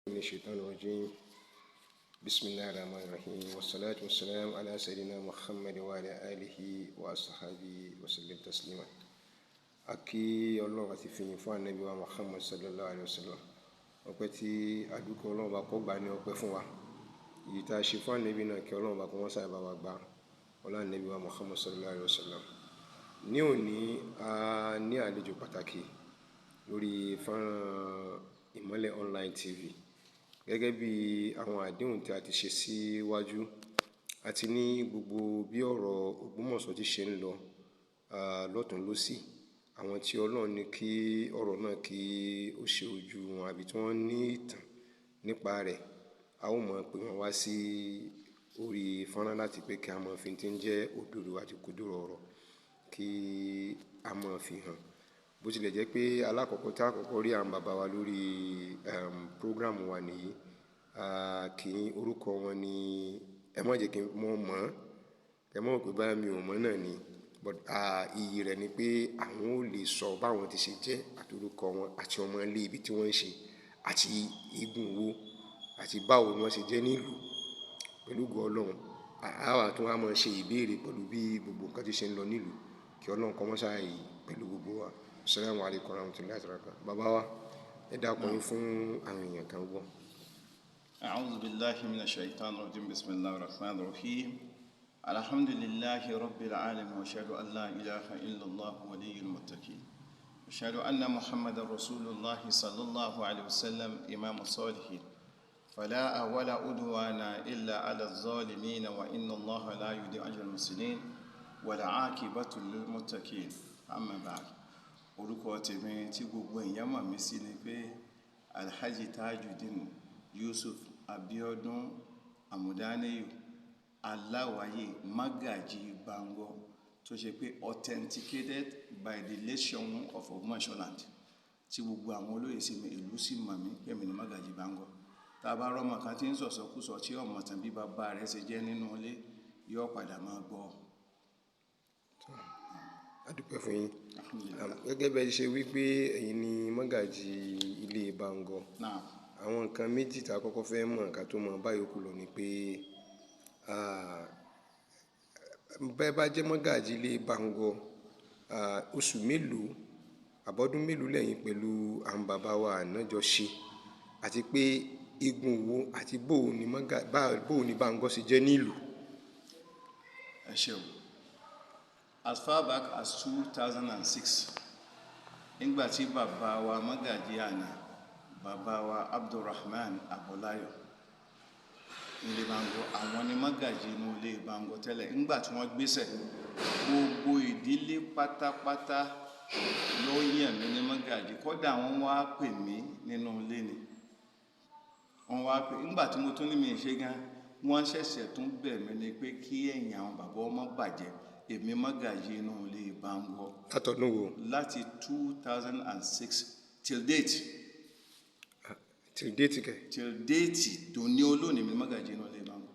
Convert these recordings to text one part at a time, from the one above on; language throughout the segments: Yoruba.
من الشيطان الرجيم بسم الله الرحمن الرحيم والصلاة والسلام على سيدنا محمد وعلى آله وأصحابه وسلم تسليما akí ọlọ́run àti fìyìn fún ànábì wa Muhammad sallallahu alayhi wa sallam ọpẹ́ tí àdúgbò ọlọ́run bá kọ́ gbà ní ọpẹ́ fún wa èyí tá a ṣe fún ànábì náà kí ọlọ́run bá kọ́ wọ́n sábà wa gbà ọlá ànábì wa Muhammad sallallahu alayhi wa sallam. Ní òní a ní àlejò pàtàkì lórí fọ́nrán Ìmọ́lẹ̀ Online TV gẹ́gẹ́ bí àwọn àdéhùn tí a ti ṣe síwájú àti ní gbogbo bí ọ̀rọ̀ Ògbómọ̀ṣọ́ ti ṣe ń lọ lọ́tùn lósì àwọn tí Ọlọ́run ní kí ọ̀rọ̀ náà kí ó ṣe ojú wọn àbí tí wọ́n ní ìtàn nípa rẹ̀ a ó mọ̀ pé wọ́n wá sí orí fọ́nrán láti pé kí a mọ̀ fi tí ń jẹ́ òdodo àti kòdòrò ọ̀rọ̀ kí a mọ̀ fi hàn. Bó tilẹ̀ jẹ́ pé alákọ̀ọ́kọ́ tá àkọ́kọ́ rí àwọn bàbá wa lórí prógrámù wa nìyí kí orúkọ wọn ni ẹ má jẹ́ kí wọ́n mọ̀ ẹ mọ̀ pé báyà mi ò mọ̀ náà ni but iyì rẹ̀ ni pé àwọn ò lè sọ báwọn ti ṣe jẹ́ àti orúkọ wọn àti ọmọ ilé ibi tí wọ́n ń ṣe àti igun wo àti báwo ni wọ́n ṣe jẹ́ nílùú pẹ̀lú ògo Ọlọ́run àwa tó wá máa ṣe ìbéèrè pẹ̀lú bí gbogbo nǹkan ti ṣe ń lọ nílùú kí Ọlọ́run kọ́ mọ́ sáà yìí pẹ̀lú gbogbo wa. Assalamu alaikum warahmatullahi wabarakatuh. Bàbá wa ẹ dákun yín fún àwọn èèyàn kan gbọ́. A'udhu billahi minash shaitanir rajim. Bismillahir rahmanir rahim. Alhamdulillahi rabbil alamin wa ashhadu an la ilaha illallah waliyyul muttaqin. Wa ashhadu anna Muhammadar rasulullah sallallahu alaihi wasallam imamus salihin. Fala wala udwana illa 'alal zalimin wa inna Allaha la yudhi'u ajral muhsinin wal 'aqibatu lil muttaqin. Amma ba'd. Orúkọ tèmi tí gbogbo èèyàn mọ̀ mí sí ni pé Alhaji Tajudeen Yusuf Abiodun Amudaniyu Aláwáyé Magaji Bango tó ṣe pé authenticated by the nation of Ògbómọ̀ṣọ́ land tí gbogbo àwọn olóyè sí mi ìlú sì mọ̀ mí pé mi ni Magaji Bango. Tá a bá rọ́mọ kan tí ń sọ̀sọ́kùsọ tí ọmọ tàn bí bàbá rẹ̀ ṣe jẹ́ nínú ilé yóò padà máa gbọ́. A dúpẹ́ fún yín gẹ́gẹ́ bẹ́ẹ̀ ṣe wípé ẹ̀yin ni Magaji ilé Bango. Àwọn nǹkan méjì tá a kọ́kọ́ fẹ́ mọ̀ ká tó mọ̀ báyìí kú lọ ni pé bẹ́ẹ̀ bá jẹ́ Magaji ilé Bango oṣù mélòó àbọ́dún mélòó lẹ́yìn pẹ̀lú àwọn bàbá wa ànájọ ṣe àti pé igun wo àti bóò ni Bango ṣe jẹ́ nílùú. Ẹ ṣeun. As far back as 2006 nígbà tí bàbá wa Magaji àná bàbá wa Abdulrahman Abolayo ilé Bango àwọn ni Magaji inú ilé Bango tẹ́lẹ̀ nígbà tí wọ́n gbéṣẹ̀ gbogbo ìdílé pátápátá ló yàn mí ní Magaji kódà wọ́n wá pè mí nínú ilé ni wọ́n wá pè nígbà tí mo tún ní mi ṣe gan wọ́n ṣẹ̀ṣẹ̀ tún bẹ̀ mí ni pé kí ẹ̀yìn àwọn bàbá ọmọ bàjẹ́ èmi Magaji inú ilé Bango látọdún wo? Láti 2006 till date. Till date kẹ? Till date tó ní olóòní mi Magaji inú ilé Bango.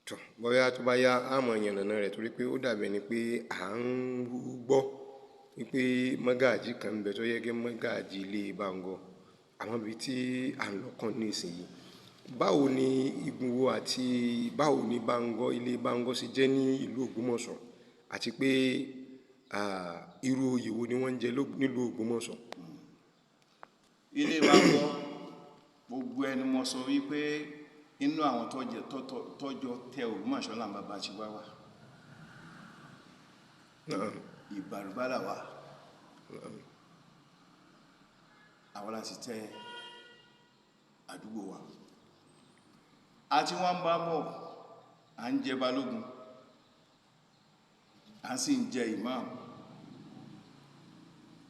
Tọ́ bóyá tó bá yá àmọ́ ìyànnà rẹ̀ torí pé ó dàbẹ̀ ni pé à ń gbọ́ wípé Magaji kan ń bẹ tó yẹ kí Magaji ilé Bango àwọn ibi tí à ń lọ́kàn ní ìsinyìí. Báwo ni igun wo àti báwo ni Bango ilé Bango ṣe jẹ́ ní ìlú Ògbómọ̀ṣọ́ àti pé irú oyè wo ni wọ́n ń jẹ nílùú Ògbómọ̀ṣọ́? Ilé Bango gbogbo ẹni mo sọ wípé inú àwọn tọ́jọ tẹ Ògbómọ̀ṣọ́ là ń bàbá ti wá wá. Ìbàrùbálà wa àwọn láti tẹ àdúgbò wa àti wọ́n bá bọ̀ à ń jẹ balógun à sì ń jẹ ìmáàmù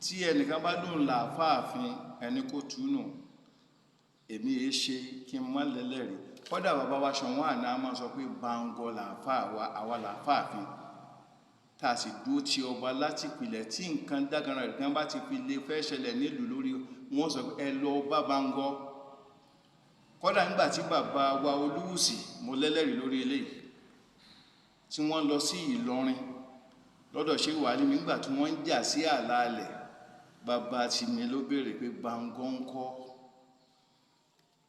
tí ẹnìkan bá dùn láàfáàfin ẹni kó túnù èmi èé ṣe kí n má lẹ́lẹ́rìí kódà bàbá wa Ṣọ̀wọ́n àná máa sọ pé Bango làáfáà wa àwa làáfáàfin tá a sì dúró ti ọba láti ìpìlẹ̀ tí nǹkan dágara rẹ̀ gan bá ti fi lè fẹ́ ṣẹlẹ̀ nílùú lórí wọ́n sọ pé ẹ lọ bá Bango kódà nígbà tí bàbá wa Olúwùsì mo lẹ́lẹ́rìí lórí eléyìí tí wọ́n lọ sí Ìlọrin lọ́dọ̀ ṣé wà ní nígbà tí wọ́n ń jà sí àlàálẹ̀ bàbá ti mi ló béèrè pé Bango ń kọ́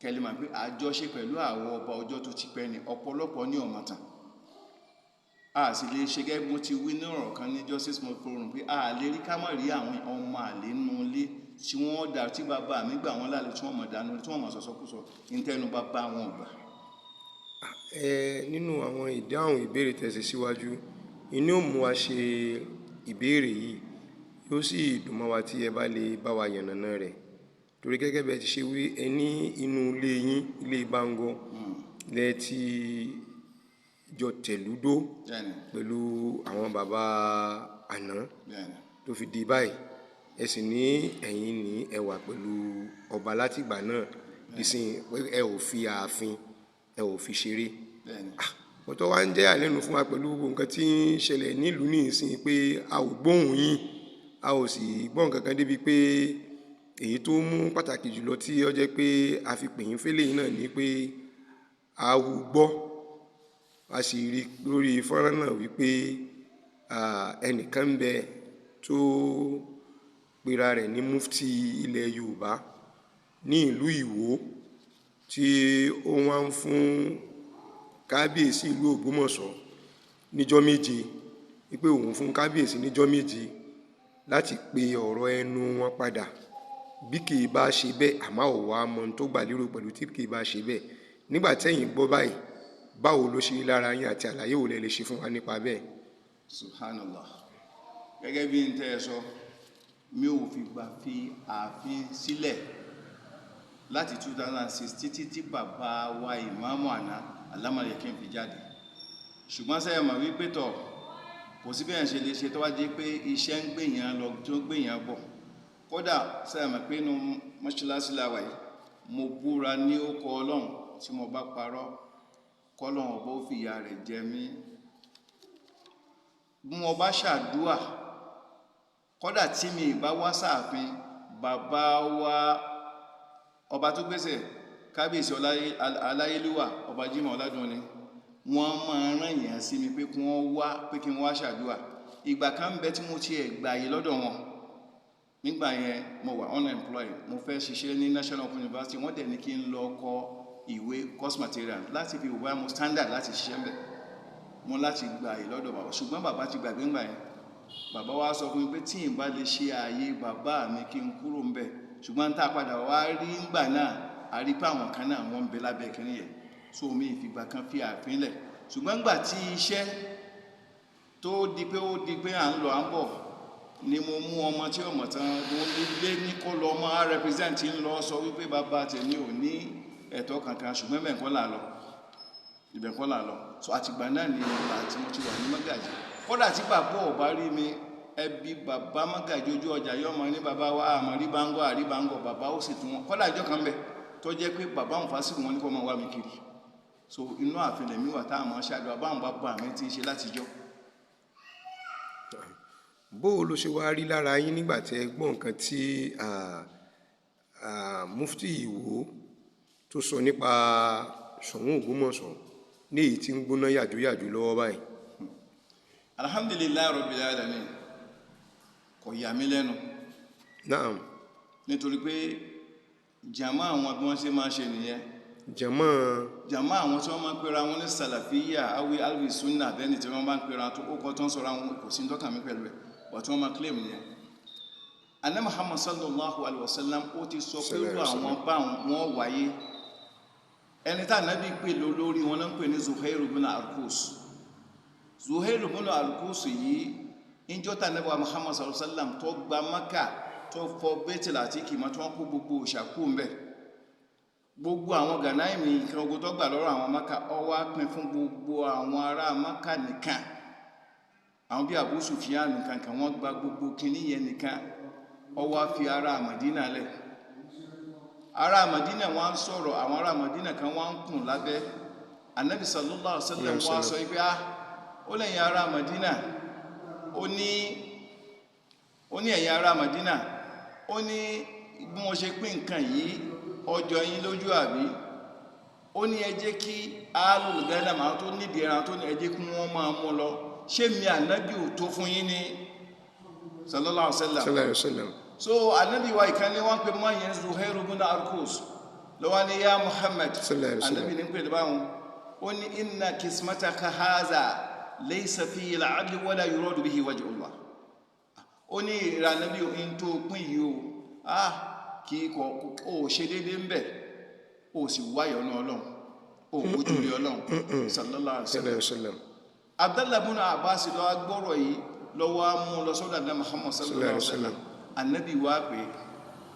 kẹlẹ́mà pé àjọṣe pẹ̀lú àwọn ọba ọjọ́ tó ti pẹ́ ni ọ̀pọ̀lọpọ̀ ní ọ̀mọ̀tàn a sì lè ṣe gẹ́gẹ́ bó ti wí ní ọ̀rọ̀ kan ní Justice Forum pé a lè rí ká má rí àwọn ọmọ àlè nínú ilé tí wọ́n dà tí bàbá mi gbà wọ́n lálẹ́ tí wọ́n mọ̀ dánú tí wọ́n mọ̀ sọ̀sọ́kúsọ ní tẹnu bàbá wọn gbà. Nínú àwọn ìdáhùn ìbéèrè tẹ̀sí síwájú inú ò mú wa ṣe ìbéèrè yìí yóò sì dùn mọ́ wa tí ẹ bá lè bá wa yànnàná rẹ̀ torí gẹ́gẹ́ bẹ́ẹ̀ ti ṣe wí ẹni inú ilé yín ilé Bángọ́ lẹ ti jọ tẹ̀lúdó pẹ̀lú àwọn bàbá àná tó fi di báyìí ẹ sì ní ẹ̀yin ní ẹ wà pẹ̀lú ọba látìgbà náà ìsìn ẹ ò fi ààfin ẹ ò fi ṣeré ọ̀tọ̀ wa ń jẹ́ àlẹ́nu fún wa pẹ̀lú gbogbo nǹkan tí ń ṣẹlẹ̀ nílùú ní ìsìn pé a ò gbóhùn yín a ò sì gbọ́ nǹkan kan débi pé èyí tó mú pàtàkì jùlọ tí ó jẹ́ pé a fi pè yín fẹ́lẹ̀ yìí náà ni pé a wù gbọ́ a sì rí lórí fọ́nrán náà wípé ẹnìkan ń bẹ tó pera rẹ̀ ní mufti ilẹ̀ Yorùbá ní ìlú Ìwó tí ó wá ń fún kábíyèsí ìlú Ògbómọ̀ṣọ́ níjọ́ méje wípé òun fún kábíyèsí níjọ́ méje láti pe ọ̀rọ̀ ẹnu wọn padà bí kì í bá ṣe bẹ́ẹ̀ àmọ́ ò wá mọ tó gbà lérò pẹ̀lú tí kì í bá ṣe bẹ́ẹ̀ nígbà tẹ́yìn gbọ́ báyìí báwo ló ṣe lára yín àti àlàyé wo lẹ lè ṣe fún wa nípa bẹ́ẹ̀. Subhanallah gẹ́gẹ́ bí n tẹ́ ẹ sọ mi ò fi gbà fi ààfin sílẹ̀ láti 2006 títí tí bàbá wa ìmáàmù àná alámọ̀lẹ́kẹ́ fi jáde ṣùgbọ́n sẹ́yìn mọ̀ wípé tọ̀ kò sí bẹ́ẹ̀ ṣe lè ṣe tó wá jẹ́ pé iṣẹ́ ń gbèyàn lọ tó ń gbèyàn bọ̀ kódà sẹ́yìn mọ̀ pé inú mọ́ṣáláṣí láwà yìí mo búra ní orúkọ Ọlọ́run tí mo bá parọ́ kọ́lọ́run ọba ó fìyà rẹ̀ jẹ mí bí mo bá ṣàdúà kódà tí mi bá wá sáàfin bàbá wa ọba tó gbèsè kábíyèsí aláyélúwà ọba Jímọ̀ Ọládùnní wọ́n máa rán èèyàn sí mi pé kí wọ́n wá pé kí n wá ṣàdúà ìgbà kan bẹ tí mo ti ẹ̀ gbà yìí lọ́dọ̀ wọn nígbà yẹn mo wà unemployed mo fẹ́ ṣiṣẹ́ ní National Open University wọ́n dẹ̀ ní kí n lọ kọ ìwé course material láti fi wá mo standard láti ṣiṣẹ́ mbẹ̀ mo láti gbà yìí lọ́dọ̀ bàbá ṣùgbọ́n bàbá ti gbàgbé ńgbà yẹn bàbá wa sọ fún mi pé tí n bá lè ṣe ààyè bàbá mi kí n kúrò ń bẹ̀ ṣùgbọ́n tá a padà wá rí ńgbà náà a rí pé àwọn kan náà wọ́n ń bẹ lábẹ́ kínní yẹn so mi ìfìgbà kan fi ààfin lẹ̀ ṣùgbọ́n ńgbà tí iṣẹ́ tó di pé ó di pé à ń lọ à ń bọ̀ ni mo mú ọmọ tí ọmọ tán mo lé ní kó lọ ọmọ á represent ń lọ sọ wípé bàbá tèmi ò ní ẹ̀tọ́ kankan ṣùgbọ́n ibẹ̀ kọ́ là lọ so àtìgbà náà ni àti mo ti wà ní Mágàjí kódà tí bàbá ò bá rí mi ẹbí bàbá Mágàjí ojú ọjà yọ ọmọ ní bàbá wa àmọ́ rí Bángọ́ bàbá ó sì tún wọn kódà ìjọ kan bẹ tó jẹ́ pé bàbá òun fásitì wọn ní kó máa wá mi kiri so inú ààfin lèmi wà táwọn máa ṣàdúrà báwọn bàbá mi ti ṣe látijọ́. bó o ló ṣe wá rí lára yín nígbà tí ẹ gbọ́ nǹkan tí mufti Ìwó tó sọ nípa Ṣọ̀ún Ògbómọ̀ṣọ́ ní èyí tí ń gbóná yàjóyàjó lọ́wọ́ báyìí. Alhamdulillahi Rabbil Alamin kò yà mí lẹ́nu. Naam. Nítorí pé jàmá àwọn bí wọ́n ṣe máa ṣe nìyẹn. Jàmá àwọn tí wọ́n máa ń pera wọn ní Salafiyya awi alwi sunna bẹ́ẹ̀ni tí wọ́n bá ń pera tó kọ́ tó ń sọ̀rọ̀ àwọn kò sí tọ́ka mi pẹ̀lú ẹ̀ wọ́n tí wọ́n máa claim nìyẹn. Ànábì Muhammad sallallahu alaihi wasallam ó ti sọ pé irú àwọn bá wọn wáyé ẹni tá Ànábì pè lórí wọn náà ń pè ní Zuhair ibn Arkus. Zuhair ibn Arkus yìí ìjọ tá Ànábì Muhammad sallallahu alaihi wasallam tó gba Mákà tó fọ Baitul Atiq mọ́ tí wọ́n kó gbogbo òṣàkú ń bẹ̀ gbogbo àwọn gànáìmì nǹkan ogun tó gbà lọ́rọ̀ àwọn Mákà ó wá pín fún gbogbo àwọn ará Mákà nìkan àwọn bí Abu Sufyan nìkan kan wọ́n gba gbogbo kinní yẹn nìkan ó wá fi ará Mádínà lẹ̀ ará Mádínà wọ́n sọ̀rọ̀ àwọn ará Mádínà kan wọ́n kùn lábẹ́ Ànábì sallallahu alaihi wasallam wọ́n sọ pé ó lẹ́yìn ará Mádínà ó ní ẹ̀yin ará Mádínà ó ní bí wọ́n ṣe pín nǹkan yìí ọjọ́ yín lójú àbí ó ní ẹ jẹ́ kí alul ghanam àwọn tó nídìí ẹran tó ní ẹ jẹ́ kí wọ́n máa mú lọ ṣé mi Ànábì ò tó fún yín ní sallallahu alaihi wasallam so Ànábì wa ìkan ní wọ́n pe mọ́ yẹn Zuhair ibn Arkus lọ́wọ́ ní yá Muhammad Sallallahu alaihi wasallam. Ànábì ní pẹ̀lú báwọn ó ní inna kismataka haza laysa fihi al-'adl wala yuradu bihi wajhu Allah ó ní ìrànàbí in tó pín yìí o kí kò ó ṣe dédé ń bẹ̀ ó sì wáyọ̀ ní ọlọ́run ó wójú rí ọlọ́run sallallahu alaihi wasallam. Abdullah ibn Abbas lọ gbọ́rọ̀ yìí lọ́wọ́ mú lọ sọ́dọ̀ Ànábì Muhammad sallallahu alaihi wasallam. Ànábì wá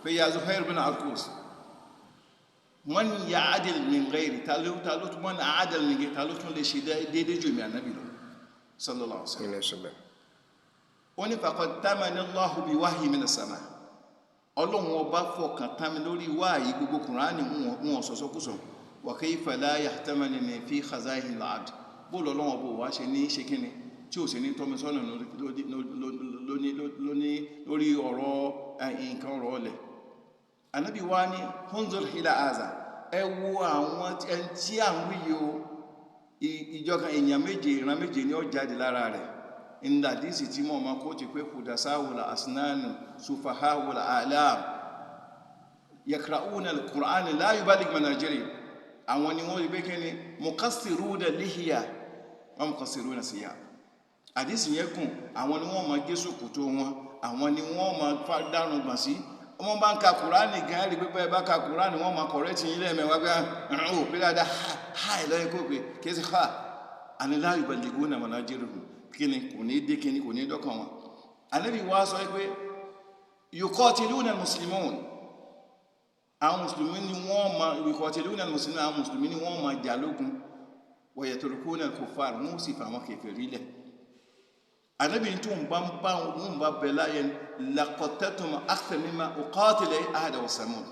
pé ya Zuhair bin Al-Qus man ya'dil min ghayri ta ló tún man a'dal min ghayri ta ló tún lè ṣe dédé jù mí Ànábì lọ sallallahu alaihi wasallam. Ó ní faqad tamani Allahu bi wahyi min as-sama Ọlọ́run ọba fọkàn tán mi lórí wáyé gbogbo Kùránì wọn sọ̀sọ́kùsọ̀ wa kayfa la yahtamanani fi khaza'in al-'abd bó lọ́lọ́wọ́ bó wá ṣe ní ṣe kíni tí ò sí ní tọ́mi sọ́nà lórí ọ̀rọ̀ nǹkan ọ̀rọ̀ ọlẹ̀. Ànábì wá ní hunzur ila aza ẹ wo àwọn tí à ń wí yìí o ìjọkan èèyàn méje ìran méje ni ó jáde lára rẹ̀ ìdàdísì tí mọ̀ máa kó ti pé kùdàsáwòlà asnanu sufahawòlà alam yakra'una al-Qur'an la yubaligh manajiri àwọn ni wọ́n rí pé kí ni muqassiruna lihiya wọ́n muqassiruna siyab àdísì yẹn kùn àwọn ni wọ́n máa gé sókòtò wọn àwọn ni wọ́n máa dárun gbọ̀n sí wọ́n bá ń ka Kùránì gan rí pé bá ka Kùránì wọ́n máa kọ̀rẹ́tì yín lẹ́ẹ̀mẹ́wàá gbá ò pé dáadáa ha ìlọ́yìn kó pé kí sí ha àni la yuballighuna manajirahum kí ni kò ní dé kí ni kò ní dọ́kàn wọn. Ànábì wá sọ pé yuqatiluna al-muslimun àwọn mùsùlùmí ni wọ́n máa yuqatiluna al-muslimin àwọn mùsùlùmí ni wọ́n máa jà lógun wa yatrukuna al-kuffar wọ́n sì fà wọn kèfèrí lẹ̀. Ànábì tó ń bá bẹ̀ láyé laqatatum akthar mimma uqatila Aad wa Samud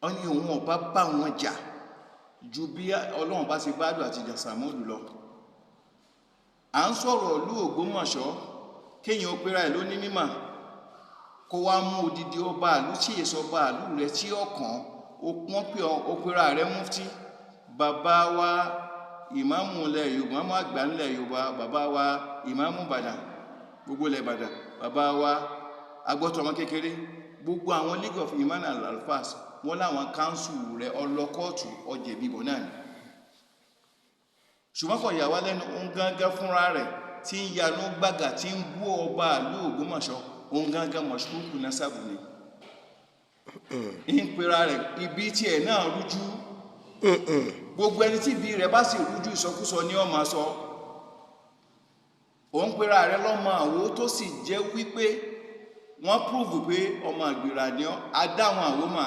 ó ní òun ọba bá wọn jà ju bí Ọlọ́run bá ṣe bá Aad àti Samud lọ. À ń sọ̀rọ̀ ìlú Ògbómọ̀ṣọ́ kéèyàn ó pera ẹ̀ ló ní mímọ̀ kó wá mú odidi ọba ìlú tí èso ọba ìlú rẹ̀ tí ọkàn wọ́n pè ó pera rẹ̀ mufti bàbá wa ìmáàmù ilẹ̀ Yorùbá máa gbà nílẹ̀ Yorùbá bàbá wa ìmáàmù Ìbàdàn gbogbo ilẹ̀ Ìbàdàn bàbá wa agbọ́tọ̀mọ́ kékeré gbogbo àwọn League of Imam al-Alfas wọ́n láwọn káńsù rẹ̀ ọlọ́kọ́ọ̀tù ọjẹ̀ bíbọ̀ náà ni ṣùgbọ́n kò yà wá lẹ́nu òun gángan fúnra rẹ̀ tí ń yanú gbága tí ń bú ọba ìlú Ògbómọ̀ṣọ́ òun gángan mọ̀ṣúkú nasabu ni ń pera rẹ̀ ibi tí ẹ̀ náà rújú gbogbo ẹni tí ibi rẹ̀ bá sì rújú ìsọkúsọ ní ọmọ sọ òun pera rẹ̀ lọ́mọ àwo tó sì jẹ́ wípé wọ́n púrùfù pé ọmọ àgbèrà ni ọ́ adáwọn àwòmà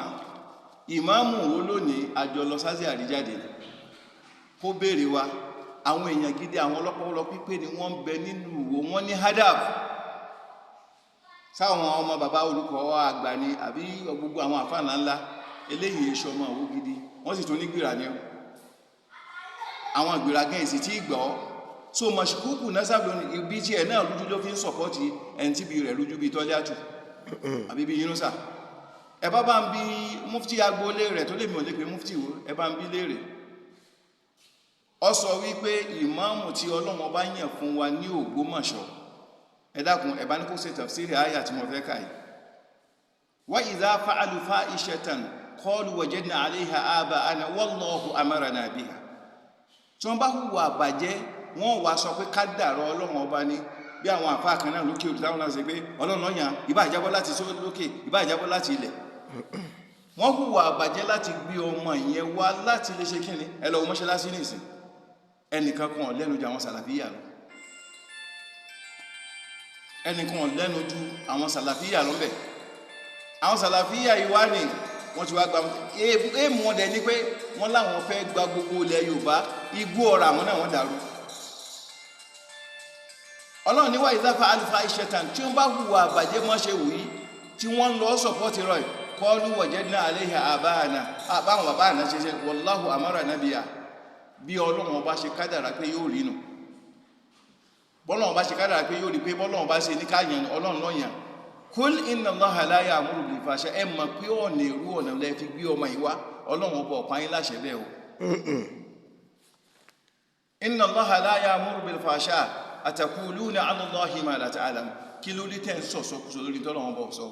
ìmáàmù wo lónìí àjọ lọ sáṣẹ àríjáde kó béèrè wa àwọn èèyàn gidi àwọn ọlọ́pọ̀lọ́ pípé ni wọ́n ń bẹ nínú ìwò wọ́n ní hadaf sáwọn ọmọ bàbá olùkọ́ àgbà ni àbí gbogbo àwọn àfáànà ńlá eléyìí èṣù ọmọ àwò gidi wọ́n sì tún ní gbìrà ní àwọn gbìrà gẹ́ ìsì tí gbọ́ so mọ̀ṣíkúkù násàbí ibi tí ẹ̀ náà rújú ló fi ń sọ̀pọ̀tì ẹni tí bí rẹ̀ rújú bí tọ́lẹ́àtù àbí bí Yínúsà ẹ bá ń bí mufti agboolé rẹ̀ tó lè mọ̀ lé pé mufti wo ẹ bá ń bí léèrè ọ sọ wípé ìmáàmù tí Ọlọ́run bá yàn fún wa ní Ògbómọ̀ṣọ́ ẹ dákun ẹ bá ní kó ṣe tafsiri àyà tí mo fẹ́ kà yìí wa idha fa'alu fa'ishatan qalu wajadna 'alayha aba'ana wallahu amarna biha tí wọ́n bá hùwà àbàjẹ́ wọ́n wá sọ pé kádàrá Ọlọ́run ọba ní bí àwọn àfáà kan náà lókè òdì táwọn náà ṣe pé Ọlọ́run náà yàn ìbá ìjábọ́ láti lókè ìbá ìjábọ́ láti ilẹ̀ wọ́n hùwà àbàjẹ́ láti gbé ọmọ ìyẹn wá láti lè ṣe kíni ẹ lọ mọ́ṣáláṣí nìsín ẹnìkan kan lẹ́nu ju àwọn sàlàfíyà lọ ẹnìkan lẹ́nu ju àwọn sàlàfíyà lọ bẹ̀ àwọn sàlàfíyà ìwá ni wọ́n ti wá gba èèmù wọn dẹ̀ ní pé wọ́n láwọn fẹ́ gba gbogbo ilẹ̀ Yorùbá igbó ọ̀rọ̀ àwọn náà wọ́n dàrú Ọlọ́run níwá ìdáfà alifa ìṣẹ̀tàn tí wọ́n bá hùwà àbàjẹ́ mọ́ ṣe wù yí tí wọ́n lọ sọ̀pọ̀tì rọ̀ kọlu wajadna 'alayha aba'ana àbáwọn bàbá àná ṣe ṣe wallahu amarna biha bí Ọlọ́run ọba ṣe kádàrá pé yóò rí nù bọ́lọ́run ọba ṣe kádàrá pé yóò rí pé bọ́lọ́run ọba ṣe ní káyàn Ọlọ́run lọ́yàn kul inna Allaha la ya'muru bil fahsha ẹ mọ̀ pé ọ̀nà èrú ọ̀nà lẹ́ fi gbé ọmọ ìwá Ọlọ́run ọba ọ̀pá yín láṣẹ bẹ́ẹ̀ o inna Allaha la ya'muru bil fahsha ataquluna 'ala Allahi ma la ta'lamun kí ló dé tẹ́ ń sọ̀sọ́kúsọ lórí tọ́lọ́run ọba ọ̀sọ́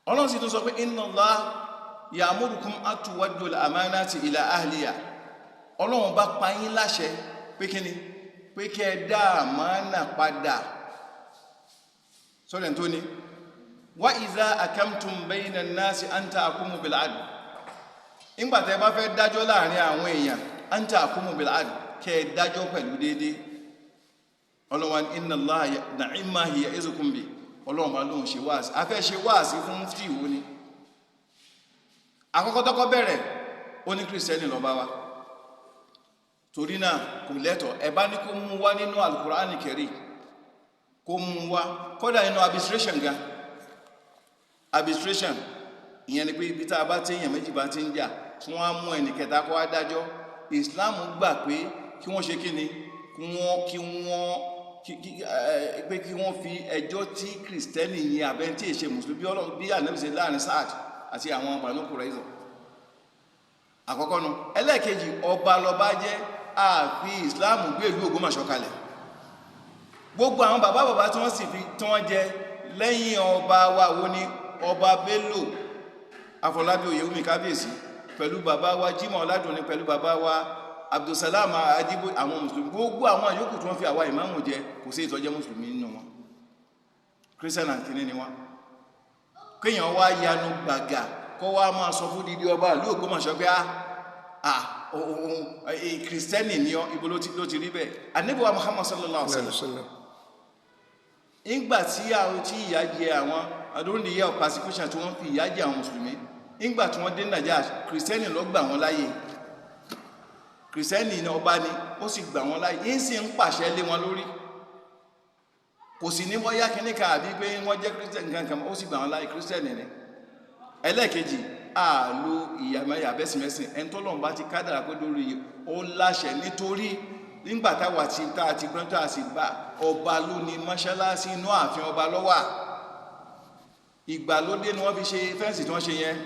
Ọlọ́run sì tún sọ pé inna Allah ya'murukum an tu'addu al-amanati ila ahliha. Ọlọ́run bá pa yín láṣẹ pé kíni pé kẹ́ dá àmánà padà sọ́dẹ̀ tó ní wa idha akamtum bayna an-nasi an tahkumu bil-'adl. Ìgbàtẹ́ bá fẹ́ dájọ́ láàrin àwọn èèyàn an tahkumu bil-'adl kẹ́ dájọ́ pẹ̀lú dédé. Ọlọ́run inna Allah ni'ma ya'izukum bi. Ọlọ́run bá lóhun ṣe wáàsí afẹ́ ṣe wáàsí fún mufti ìwò ni àkọ́kọ́ tọ́kọ́ bẹ̀rẹ̀ ó ní kírísítẹ́nì lọ bá wa torí náà kò lẹ́tọ̀ ẹ bá ní kó mú wá nínú Al-Qur'ani Karim kó mú wá kódà nínú arbitration ga arbitration ìyẹn ni pé ibi tá a bá tí èèyàn méjì bá ti ń jà tí wọ́n á mú ẹnì kẹta kó wá dájọ́ Islam gbà pé kí wọ́n ṣe kí ni pé kí wọ́n fi ẹjọ́ tí kìrìsìtẹ́nì yìí abẹ́ tí èṣe mùsùlùmí Ọlọ́run bí Ànábì ṣe láàrin Sáàd àti àwọn pàdánùkù rẹ̀ ìzọ̀ àkọ́kọ́ nù ẹlẹ́ẹ̀kejì ọba lọba jẹ́ àfi ìsìláàmù gbé ìlú Ògbómọ̀ṣọ́ kalẹ̀ gbogbo àwọn bàbá tí wọ́n sì fi tí wọ́n jẹ lẹ́yìn ọba wa wo ni ọba Bello Afọlábí Oyèwùmí kábíyèsí pẹ̀lú bàbá wa Jimoh Ọládùnní pẹ̀lú bàbá wa Abdulsalam Ajibo àwọn mùsùlùmí gbogbo àwọn àyókù tí wọ́n fi àwa ìmáàmù jẹ kò sí ìtọ́jẹ́ mùsùlùmí nínú wọn Christian and kìíní ni wọ́n kíyàn wá yanu gbàgà kọ́ wá máa sọ fún dídí ọba ìlú Ògbómọ̀ṣọ́ pé kìrìsìtẹ́nì ni ibo ló ti rí bẹ́ẹ̀ Ànábì wa Muhammad sallallahu alaihi wasallam ìgbà tí àwọn tí ìyà jẹ àwọn during the year of persecution tí wọ́n fi ìyà jẹ àwọn mùsùlùmí ìgbà tí wọ́n dé Nàìjíríà kìrìsìtẹ́nì ló gbà wọ́n láyè kìrìsìtẹ́nì ní ọba ni ó sì gbà wọ́n láyé yìí sì ń pàṣẹ lé wọn lórí kò sì ní bọ́yá kìníkà àbí pé wọ́n jẹ́ kìrìsìtẹ́nì kankan ó sì gbà wọ́n láyé kìrìsìtẹ́nì ni ẹlẹ́ẹ̀kejì àlò ìyàmẹ́yà bẹ́sìmẹ́sìn ẹni tó lọ́nà bá ti kádàrà pé lórí ó láṣẹ nítorí nígbà táwa ti tá àti gbọ́n tó a sì bá ọba ló ní mọ́ṣáláṣí inú ààfin ọba lọ́wà ìgbàlódé ni wọ́n fi ṣe fẹ́ǹsì tí wọ́n ṣe yẹn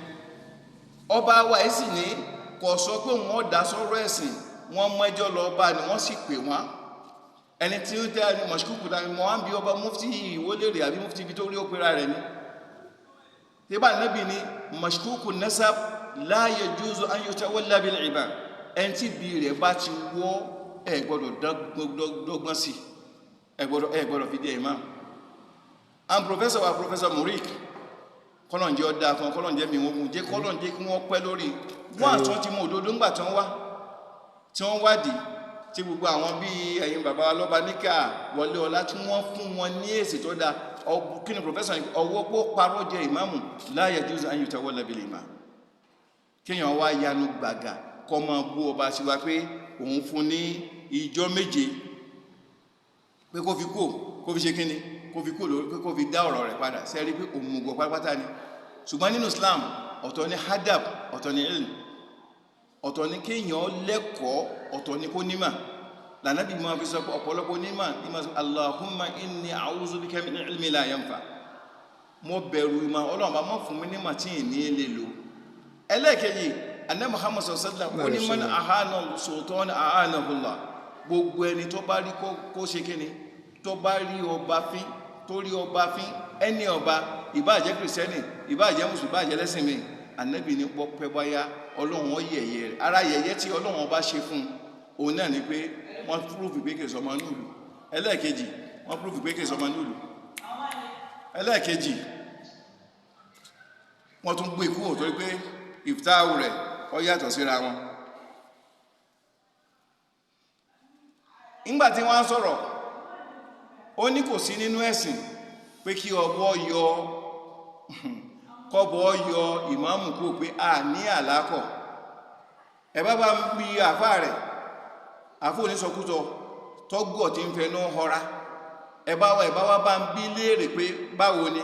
ọba wa yìí sì ní kò sọ pé wọ́n dá sọ́rọ̀ ẹ̀sìn wọ́n mẹ́jọ́ lọ bá ní wọ́n sì pè wọ́n ẹni tí ó tẹ́ ní mọ̀ṣíkùkù dáa mọ́ wọ́n bí ọba mufti ìwó lèrè àbí mufti ibi tó rí òpera rẹ̀ ní tí bá nábì ní mọ̀ṣíkùkù nasab la yajuzu an yutawalla bil ibad ẹni tí bí rẹ̀ bá ti wọ́ ẹ gbọ́dọ̀ dọ́gbọ́n sí ẹ gbọ́dọ̀ fi dé imam and professor wa professor Murik kọ́lọ̀n jẹ́ ọdá kan kọ́lọ̀n jẹ́ mi wọ́n jẹ́ kọ́lọ̀n jẹ́ kí wọ́n pẹ́ lórí wọ́n àtún ti mú òdodo ńgbà tí wọ́n wádìí tí gbogbo àwọn bí ẹ̀yin bàbá lọ́ba níkà Wọlé Ọlá tí wọ́n fún wọn ní èsì tó dá kí ni professor ọwọ́ pó parọ́ jẹ ìmáàmù la yajuzu an yutawalla bil imam kíyàn wá yanu gbàgà kọ́ máa bú ọba sí wa pé òun fún ní ìjọ méje pé kó fi ṣe kíni kó fi kó lórí pé kó fi dá ọ̀rọ̀ rẹ̀ padà sẹ́rí pé òmùgọ̀ pátápátá ni ṣùgbọ́n nínú Islam ọ̀tọ̀ ni hadab ọ̀tọ̀ ni ilm ọ̀tọ̀ ni kéèyàn lẹ́kọ̀ọ́ ọ̀tọ̀ ni kó nímà lànàbí máa fi sọ pé ọ̀pọ̀lọpọ̀ nímà sọ Allahumma inni a'udhu bika min ilmi la yanfa mo bẹ̀rù ìmọ̀ Ọlọ́run bá mọ́ fún mi nímà tí ì ní lè lò ẹlẹ́ẹ̀kejì Ànábì Muhammad sallallahu alaihi wasallam ó ní man ahana sultan ahanahu Allah gbogbo ẹni tó bá rí kó ṣe kíni tó bá rí ọba fín tó rí ọba fín ẹni ọba ìbáàjẹ́ kìrìsìtẹ́nì ìbáàjẹ́ mùsùlùmí ìbáàjẹ́ lẹ́sìn mi Ànábì ní pọ́pẹ́ báyá Ọlọ́run ó yẹ̀yẹ́ rẹ̀ ara yẹ̀yẹ́ tí Ọlọ́run ọba ṣe fún òun náà ni pé wọ́n púrúfù pé kìí sọmọ núùlù ẹlẹ́ẹ̀kejì wọ́n púrúfù pé kìí sọmọ núùlù ẹlẹ́ẹ̀kejì wọ́n tún gbé kúrò torí pé ìftáwù rẹ̀ ó yàtọ̀ síra wọn nígbà tí wọ́n sọ̀rọ̀ ó ní kò sí nínú ẹ̀sìn pé kí ọwọ́ yọ kọ́bọ̀ yọ ìmáàmù kó pé a ní àlákọ̀ ẹ̀bá bá ń bí àfá rẹ̀ àfó onísọkúsọ tọ́gọ̀ tí ń fẹnú họra ẹ̀bá wá bá ń bí léèrè pé báwo ni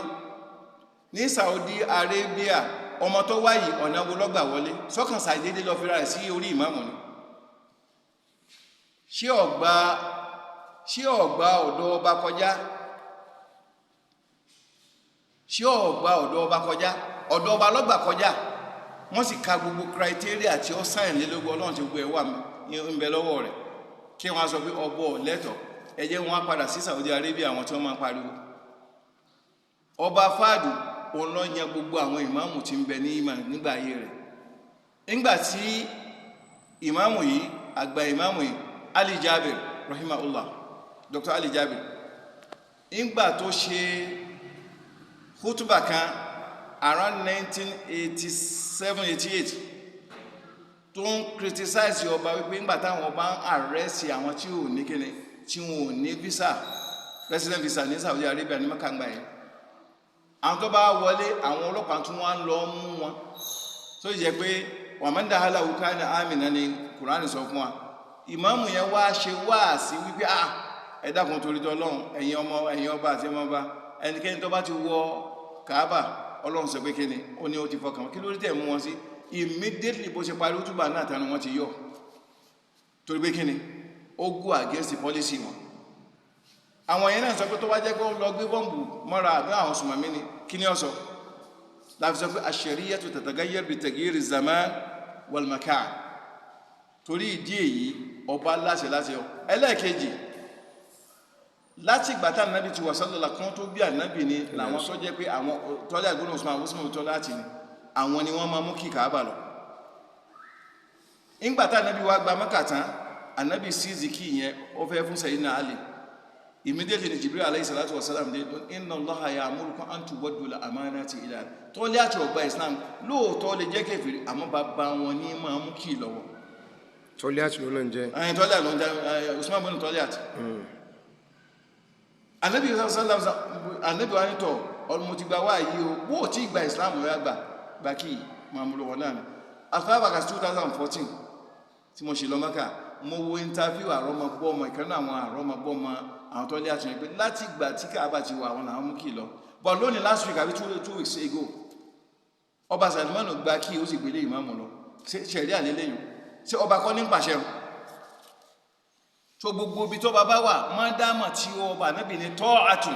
ní Saudi Arabia ọmọ tó wáyìí ọ̀nà wo lọ́gbà wọlé sọ́kàn sàìdédé lọ fira rẹ̀ sí orí ìmáàmù ni ṣé ọ̀gbà ọ̀dọ̀ ọba kọjá ọ̀dọ̀ ọba lọ́gbà kọjá wọ́n sì ka gbogbo criteria tí ó sáyìn lé lógún Ọlọ́run ti gbogbo ẹ̀wà ń bẹ lọ́wọ́ rẹ̀ kí wọ́n sọ pé ọbọ̀ lẹ́tọ̀ ẹ jẹ́ wọn padà sí Saudi Arabia àwọn tí wọ́n máa pariwo ọba Fáàdù òun ló yan gbogbo àwọn ìmáàmù tí ń bẹ ní nígbà ayé rẹ̀. Nígbà tí ìmáàmù yìí, àgbà ìmáàmù yìí, Ali Jabir rahimahullah, Dr. Ali Jabir, nígbà tó ṣe khutbah kan around 1987-88 tó ń criticize ọba wípé nígbà táwọn ọba ń arrest àwọn tí ò ní kíni, tí wọn ò ní visa, resident visa ní Saudi Arabia ní Mecca gbà yẹn, àwọn tó bá wọlé àwọn ọlọ́pàá tún wá ń lọ mú wọn, tó jẹ́ pé wa man dakhalahu kana amina ni Kùránì sọ fún wa. Ìmáàmù yẹn wá ṣe wáàsí wípé ẹ dákun torí t'Ọlọ́run, ẹ̀yin ọba àti ọmọọba, ẹnikẹ́ni tó bá ti wọ Kaaba Ọlọ́run sọ pé kíni, ó ní ó ti fọkàn, kí ló dé tẹ̀ mú wọn sí? Immediately bó ṣe parí útúbà náà tánú wọn ti yọ, torí pé kíni, ó go against the policy wọn. Àwọn yẹn náà sọ pé tó wá jẹ́ pé ó lọ gbé bọ́ǹbù mọ́ra àbí àwọn sùmọ̀mí ni, kí ni ó sọ? Láti sọ pé ash-shari'atu tataghayyar bi taghyir az-zaman wal makan. Torí ìdí èyí ọba láṣẹ láti ọ. Ẹlẹ́ẹ̀kejì, láti ìgbà tá Ànábì ti wà sallallahu kan tó bí Ànábì ni làwọn sọ jẹ́ pé àwọn tọ́lá ìgbóná Usman tó láti ni àwọn ni wọ́n máa mú kí Kaaba lọ. Nígbà tá Ànábì wá gba Mẹ́kà tán, Ànábì sízi kí yẹn ó fẹ́ fún Sayyidina Ali. Immediately ni Jibril alayhi salatu wasalam dé, inna Allaha ya'murukum an tuwaddu al-amanati ila. Tọ́lá àti ọgbà Islam lóòótọ́ lè jẹ́ kèfèrí, àmọ́ bàbá wọn ní máa mú kí lọ́wọ́. Tọ́lá àti ló ń jẹ́. Tọ́lá ló ń jẹ́ Usman bin Tọ́lá àti. Ànábì wa ní tọ̀ ọmọ ti gba wá yìí o, bó ti gba Islam rẹ̀ gbà kí máa mú lọ́wọ́ náà ni. As far back as 2014 tí mo ṣe lọ Mẹ́kà, mo wo interview àrọ́mọgbọ́ ọmọ ìkànnì àwọn àrọ́mọgbọ́ ọmọ àwọn Tọ́lá àti rẹ̀ pé láti ìgbà tí Kaaba ti wà àwọn làwọn mú kí lọ. But lónìí last week àbí 2 weeks ago, ọba Salman gba kí ó sì gbélé ìmáàmù lọ. Ṣẹ̀rí àlélẹ́yìn. Ṣé ọba kọ́ ní pàṣẹ? So gbogbo ibi tó bá wà, mádàmà tí ọba Ànábì ní ta'atu,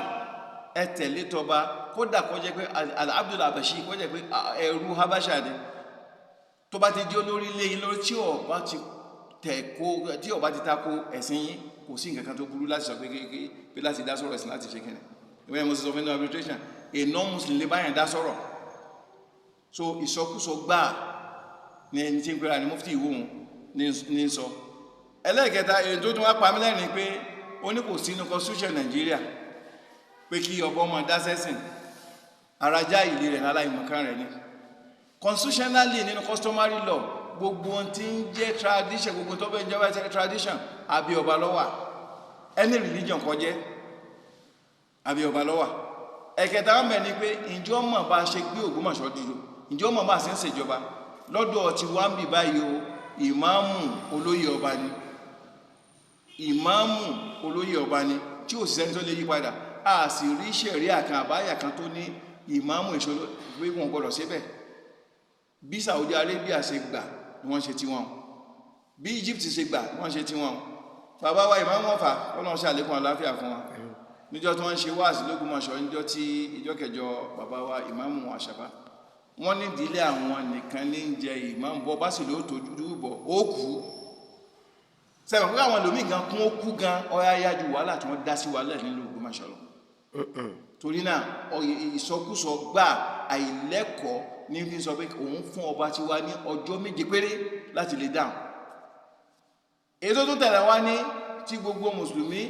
ẹ tẹ̀lé tọba, kódà kó jẹ́ pé al-Abdul Habashi, kó jẹ́ pé ẹrú Habasha ni, tó bá ti jẹ́ olórí ilé yín lórí tí ọba ti tako ẹ̀sìn yín, kò sí nǹkan kan tó burú láti sọ pé láti dá sọ̀rọ̀ ẹ̀sìn láti ṣe kíni. Ìwé mo sọ fún ní arbitration, a non-Muslim lè báyàn dá sọ̀rọ̀. So ìsọkúsọ gbáà ní ẹni tí ń pẹ́ra ní mufti ìwòhun ní sọ. Ẹlẹ́ẹ̀kẹta, èyí tó tún wá pa mí lẹ́rìn pé ó ní kò sínú constitution Nigeria pé kí ọba ọmọ dá sẹ́sìn, arajá ìlú rẹ̀ láláìmọ̀kan rẹ̀ ni. Constitutionally nínú customary law, gbogbo ohun tí ń jẹ́ tradition, gbogbo tó bẹ́ jẹ́ tradition, àbí ọba ló wà. Any religion kó jẹ́, àbí ọba ló wà. Ẹ̀kẹta wọn bẹ̀ ni pé ìjọ mọ̀ bá ṣe gbé Ògbómọ̀ṣọ́ dúró, ìjọ mọ̀ bá ṣe ń ṣèjọba lọ́dọ̀ tí wá ń bì báyìí o, ìmáàmù olóyè ọba ni. Ìmáàmù olóyè ọba ni tí ò sì sẹ́ni tó lè yí padà. A sì rí ṣẹ̀ríà kan àbáyà kan tó ní ìmáàmù ìṣòro pé wọn gbọdọ̀ síbẹ̀. Bí Saudi Arabia ṣe gbà ni wọ́n ṣe ti wọn, bí Egypt ṣe gbà ni wọ́n ṣe ti wọn. Bàbá wa ìmáàmù Ọ̀fà Ọlọ́run ṣàlékún àlàáfíà fún wa. Níjọ́ tí wọ́n ṣe wáàsí l'Ógbómọ̀ṣọ́, níjọ́ tí ìjọ́ kẹjọ bàbá wa ìmáàmù Àṣàbá, wọ́n ní ìdílé àwọn nìkan ní ń jẹ ìmáàmù, bọ́ bá sì ló tó dúdú bọ̀ ó kú. Sẹ́wọ̀n pé àwọn ẹlòmíì gan kún ó kú gan, ọ̀yá yájú wàhálà tí wọ́n dá sí wàhálà nílùú Ògbómọ̀ṣọ́ lọ. Torí náà ìsọkúsọ gbà àìlẹ́kọ̀ọ́ ní fi sọ pé òun fún ọba tí wá ní ọjọ́ 7 péré láti lè dáhùn. Ètò tó tẹ̀lé wá ní tí gbogbo mùsùlùmí,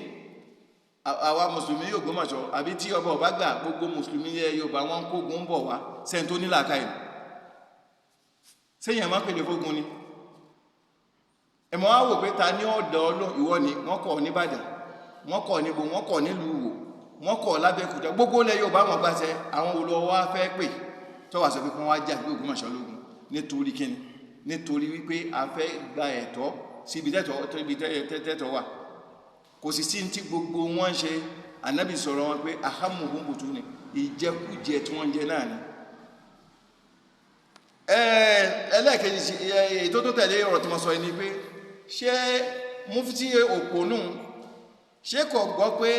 àwa mùsùlùmí Ògbómọ̀ṣọ́, àbí tí ọba ọba gbà gbogbo mùsùlùmí Yorùbá wọn kógun bọ̀ wá sẹ́ni tó nílà káyìí. Sẹ́yìn máa pèlè fógun ni. Ẹ̀mọ́ wá wò pé ta ní ọ̀dọ̀ Ọlọ́run, ìwọ ni wọ́n kọ̀ ní Ìbàdàn, wọ́n kọ̀ níbo, wọ́n kọ̀ nílùú Ìwó, wọ́n kọ̀ l'Ábẹ́òkúta, gbogbo ilẹ̀ Yorùbá wọn gbàṣẹ, àwọn olówó wá fẹ́ pè tó wà sọ pé kí wọ́n wá jà gbé Ògbómọ̀ṣọ́ lógun. Nítorí kíni? Nítorí wípé a fẹ́ gba ẹ̀tọ́ síbi tẹ́tọ̀ wà. Kò sì sí tí gbogbo wọn ṣe. Ànábì sọ̀rọ̀ wọn pé ahamuhum butuni, ìjẹkújẹ tí wọ́n jẹ náà ni. Ẹlẹ́ẹ̀kejì ètò tó tẹ̀lé ọ̀rọ̀ tí mo sọ ni pé ṣé mufti òpónú ṣé kò gbọ́ pé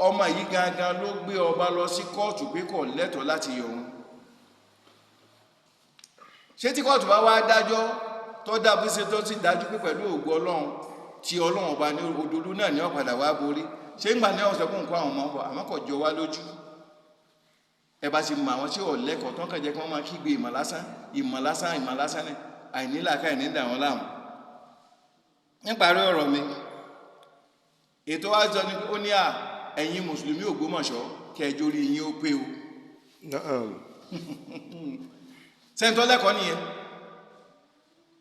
ọmọ yìí gangan ló gbé ọba lọ sí kóòtù pé kò lẹ́tọ̀ọ́ láti yọ òun? Ṣé tí kóòtù bá wá dájọ́ tó dábí ṣe tó sì dájú pé pẹ̀lú ògo Ọlọ́run tí Ọlọ́run ọba ní òdodo náà ní ó padà wá borí, ṣé ń gbà ní ọ̀sẹ̀ fún nǹkan àwọn ọmọ ọba àmọ́ kò jọ wá lójú? ẹ bá ti mọ àwọn tí ò lẹ́kọ̀ọ́ tó ń kàn jẹ́ kí wọ́n máa kígbe ìmọ̀ lásán ní àìnílàákà ìnídà wọn láàmú. níparí ọ̀rọ̀ mi, ètò wa jọ ní ó ní ẹ̀yin mùsùlùmí Ògbómọ̀ṣọ́ kẹjọ rí yín ó pé o. sẹ́ńtọ́ lẹ́kọ̀ọ́ nìyẹn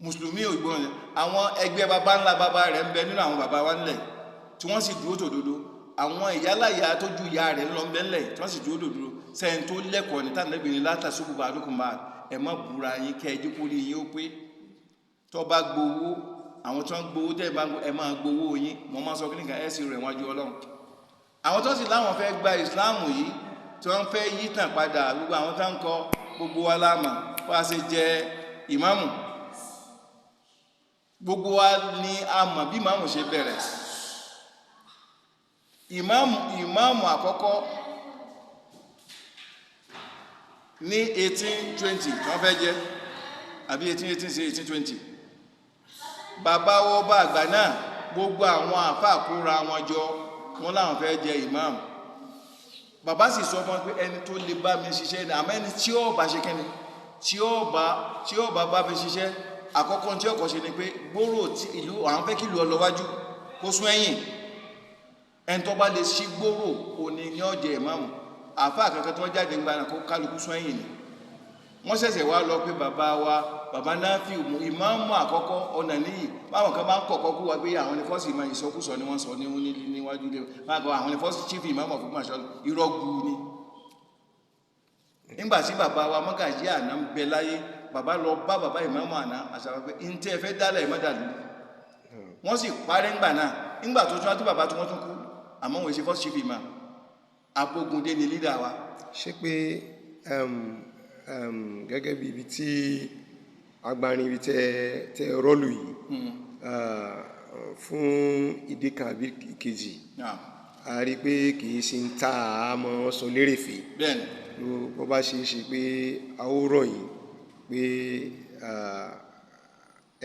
mùsùlùmí Ògbómọ̀ṣọ́. àwọn ẹgbẹ́ baba ńlá baba rẹ̀ ń bẹ nínú àwọn baba wa ńlẹ̀ tí wọ́n sì dúró tòdodo, àwọn ìyálàyà tó ju ìyá rẹ̀ lọ ń bẹ ńlẹ̀ tí wọ́n sì dúró tòdodo. sẹ́ńtọ́ lẹ́kọ̀ọ́ ní tàbí látàṣubú bàdúkùnmá ẹ má búra yín kẹjọ kó rí yín ó pé. tó bá gbowó, àwọn tó ń gbowó jẹ́ ẹ máa gbowó yín, mo máa sọ kí nìkan ẹ̀ sì rẹ̀ wájú Ọlọ́run. àwọn tó sì láwọn fẹ́ gba ìsìláàmù yìí tí wọ́n fẹ́ yí tàn padà, gbogbo àwọn tó ń kọ gbogbo wa láàmà wá ṣe jẹ ìmáàmù. gbogbo wa ni a mọ̀ bí ìmáàmù ṣe bẹ̀rẹ̀. ìmáàmù àkọ́kọ́ ní 1820 tí wọ́n fẹ́ jẹ́, àbí 1818 sí 1820. bàbá wọ́n bá àgbà náà gbogbo àwọn àfáà kóra wọn jọ wọ́n láwọn fẹ́ jẹ ìmáàmù. bàbá sì sọ fún wọn pé ẹni tó lè bá mi ṣiṣẹ́ ní àmọ́ ẹni tí ó bá ṣe kẹ́ni tí ó bá mi ṣiṣẹ́, àkọ́kọ́ tí ọkọ̀ ṣe ni pé gbòòrò tí ìlú àwọn fẹ́ kí ìlú ọlọ́wájú kó sún ẹ̀yìn. ẹni tó bá lè ṣí gbòòrò òní ní ọ̀jẹ̀ ìmáàmù. àfáà kankan tó jáde ń gbára kó kálukú sún ẹ̀yìn ni. wọ́n ṣẹ̀ṣẹ̀ wá lọ pé bàbá náà fi ìmáàmù àkọ́kọ́ ọ̀nà níyì báwọn kan máa ń kọ̀kọ́ kú wa pé àwọn ní fọ́sì ìmọ̀ ìsọkúsọ ni wọ́n sọ níwájú ilé máa kọ àwọn ní fọ́sì chief ìmáàmù of Ògbómọ̀ṣọ́ irọ́ gbu ni. nígbà tí bàbá wa Mọ́gàjí àná ń bẹ láyé, bàbá lọ bá bàbá ìmáàmù àná àṣàwọ̀ pé ń tẹ́ fẹ́ dálẹ̀ ìmọ̀dàlú. wọ́n sì parí ńgbà náà, ńgbà tó tún bàbá tí wọ́n tún kú, àmọ́ wọ́n ṣe fọ́sì chief ìmáàmù. Abógundé ni lídà wa. ṣé pé gẹ́gẹ́ bí ibi tí agbárin ibi tẹ rọ́ọ̀lù yìí fún ìdí kan àbí kejì, a rí pé kìí ṣe ń ta àmọ́ sọ lérèfé. bó bá ṣe é ṣe pé a ó rọ̀ yìí pé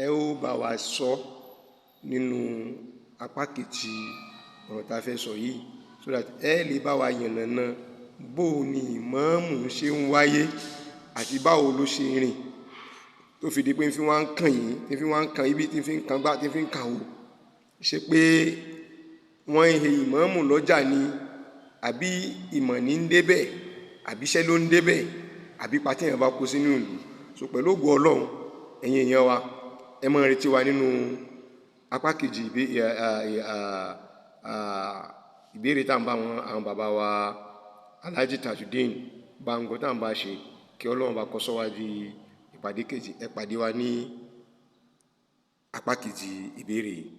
ẹ ó bá wa sọ nínú apá kejì ọ̀rọ̀ tá a fẹ́ sọ yìí, so that ẹ lè bá wa yànnàná bó ni ìmáàmù ṣe ń wáyé àti báwo ló ṣe rìn tó fi di pé fi wá ń kàn yìí, tí fi wá ń kàn ibi tí fi ń kàn gbá, tí fi ń kàn wò. ṣe pé wọ́n ń he ìmáàmù lọ́jà ni, àbí ìmọ̀ ní ń débẹ̀, àbí iṣẹ́ ló ń débẹ̀, àbí pàtí èèyàn bá kó sínú ìlú. so pẹ̀lú ògo Ọlọ́run, ẹ̀yin èèyàn wa, ẹ máa retí wa nínú apá kejì ìbéèrè tá à ń bá àwọn bàbá wa Alhaji Tajudeen Bango tá à ń bá ṣe, kí Ọlọ́run bá kó sọ wá di ìpàdé kejì. ẹ pàdé wa ní apá kejì ìbéèrè yìí.